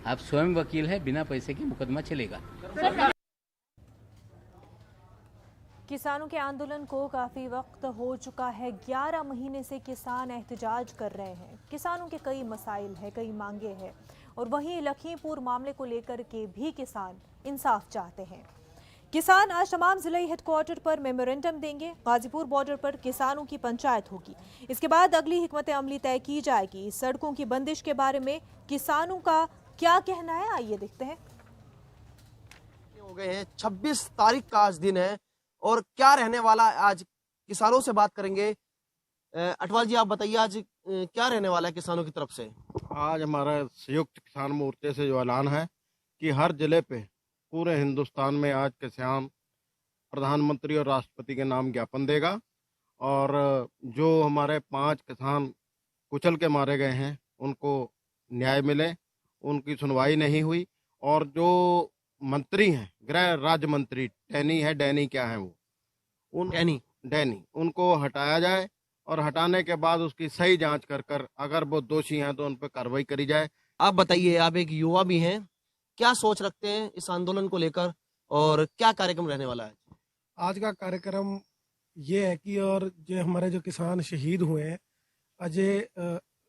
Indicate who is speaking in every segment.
Speaker 1: आप स्वयं वकील है, बिना पैसे के मुकदमा चलेगा।
Speaker 2: किसानों के आंदोलन को काफी वक्त हो चुका है। 11 महीने से किसान एहतजाज कर रहे हैं। किसानों के कई मसाइल है, कई मांगे हैं और वहीं लखीमपुर मामले को लेकर के भी किसान इंसाफ चाहते हैं। किसान आज तमाम जिले हेडक्वार्टर पर मेमोरेंडम देंगे। गाजीपुर बॉर्डर पर किसानों की पंचायत होगी। इसके बाद अगली हिकमत अमली तय की जाएगी। सड़कों की बंदिश के बारे में किसानों का क्या कहना है, आइए देखते हैं।
Speaker 3: हो गए हैं 26 तारीख का आज दिन है और क्या रहने वाला है आज, किसानों से बात करेंगे। अटवाल जी, आप बताइए आज क्या रहने वाला है किसानों की तरफ से?
Speaker 4: आज हमारा संयुक्त किसान मोर्चे से जो ऐलान है कि हर जिले पे पूरे हिंदुस्तान में आज किसान प्रधानमंत्री और राष्ट्रपति के नाम ज्ञापन देगा और जो हमारे 5 किसान कुचल के मारे गए हैं उनको न्याय मिले। उनकी सुनवाई नहीं हुई और जो मंत्री हैं, गृह राज्य मंत्री डैनी क्या है वो, डैनी उनको हटाया जाए और हटाने के बाद उसकी सही जांच कर अगर वो दोषी हैं तो उन पर कार्रवाई करी जाए।
Speaker 3: आप बताइए, आप एक युवा भी हैं, क्या सोच रखते हैं इस आंदोलन को लेकर और क्या कार्यक्रम रहने वाला है?
Speaker 5: आज का कार्यक्रम ये है कि और जो हमारे जो किसान शहीद हुए हैं,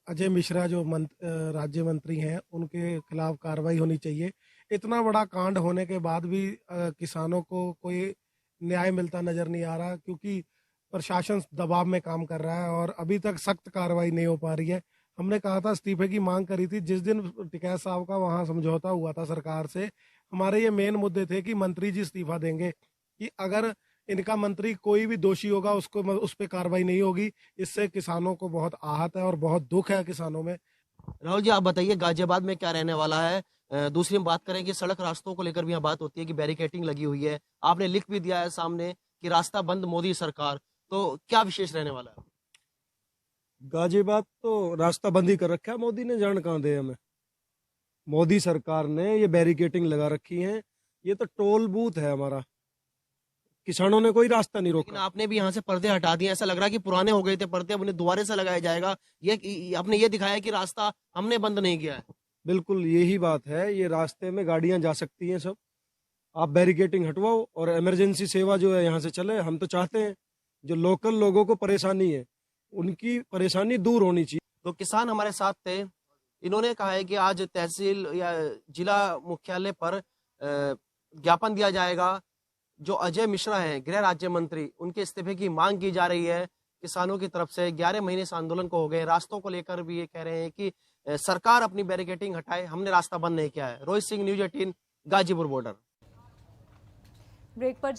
Speaker 5: अजय मिश्रा जो राज्य मंत्री हैं, उनके खिलाफ कार्रवाई होनी चाहिए। इतना बड़ा कांड होने के बाद भी किसानों को कोई न्याय मिलता नजर नहीं आ रहा, क्योंकि प्रशासन दबाव में काम कर रहा है और अभी तक सख्त कार्रवाई नहीं हो पा रही है। हमने कहा था, इस्तीफे की मांग करी थी जिस दिन टिकैत साहब का वहां समझौता हुआ था सरकार से। हमारे ये मेन मुद्दे थे कि मंत्री जी इस्तीफा देंगे, कि अगर इनका मंत्री कोई भी दोषी होगा उसको उस पर कार्रवाई नहीं होगी। इससे किसानों को बहुत आहत है और बहुत दुख है किसानों में।
Speaker 3: राहुल जी, आप बताइए गाजियाबाद में क्या रहने वाला है? दूसरी हम बात करें कि सड़क रास्तों को लेकर भी यहाँ बात होती है कि बैरिकेटिंग लगी हुई है। आपने लिख भी दिया है सामने कि रास्ता बंद मोदी सरकार, तो क्या विशेष रहने वाला है?
Speaker 6: गाजियाबाद तो रास्ता बंद ही कर रखा है मोदी ने, जान कहाँ दे हमें। मोदी सरकार ने ये बैरिकेटिंग लगा रखी है। ये तो टोल बूथ है हमारा, किसानों ने कोई रास्ता नहीं रोका।
Speaker 3: लेकिन आपने भी यहाँ से पर्दे हटा दिए, ऐसा लग रहा है कि पुराने हो गए थे पर्दे, अब उन्हें दोबारा से लगाया जाएगा। ये आपने ये दिखाया कि रास्ता हमने बंद नहीं किया है।
Speaker 6: बिल्कुल यही बात है, ये रास्ते में गाड़ियां जा सकती हैं सब। आप बैरिकेटिंग हटवाओ और इमरजेंसी सेवा जो है यहाँ से चले। हम तो चाहते हैं जो लोकल लोगों को परेशानी है उनकी परेशानी दूर होनी चाहिए।
Speaker 3: तो किसान हमारे साथ थे, इन्होंने कहा है कि आज तहसील या जिला मुख्यालय पर ज्ञापन दिया जाएगा। जो अजय मिश्रा हैं गृह राज्य मंत्री, उनके इस्तीफे की मांग की जा रही है किसानों की तरफ से। 11 महीने से आंदोलन को हो गए। रास्तों को लेकर भी ये कह रहे हैं कि सरकार अपनी बैरिकेटिंग हटाए, हमने रास्ता बंद नहीं किया है। Rohit Singh, news 18, Ghazipur border.
Speaker 2: Break पर